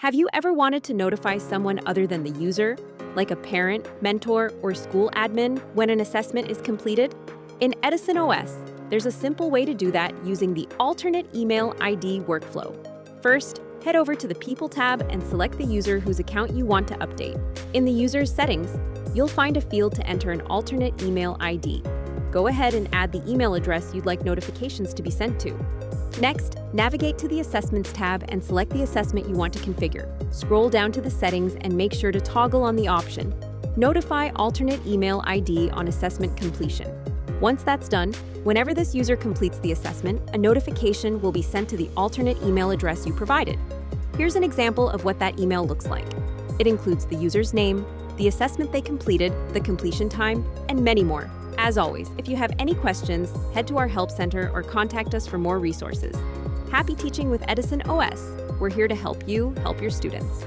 Have you ever wanted to notify someone other than the user, like a parent, mentor, or school admin, when an assessment is completed? In EdisonOS, there's a simple way to do that using the alternate email ID workflow. First, head over to the People tab and select the user whose account you want to update. In the user's settings, you'll find a field to enter an alternate email ID. Go ahead and add the email address you'd like notifications to be sent to. Next, navigate to the Assessments tab and select the assessment you want to configure. Scroll down to the settings and make sure to toggle on the option Notify Alternate Email ID on assessment completion. Once that's done, whenever this user completes the assessment, a notification will be sent to the alternate email address you provided. Here's an example of what that email looks like. It includes the user's name, the assessment they completed, the completion time, and many more. As always, if you have any questions, head to our Help Center or contact us for more resources. Happy teaching with EdisonOS. We're here to help you help your students.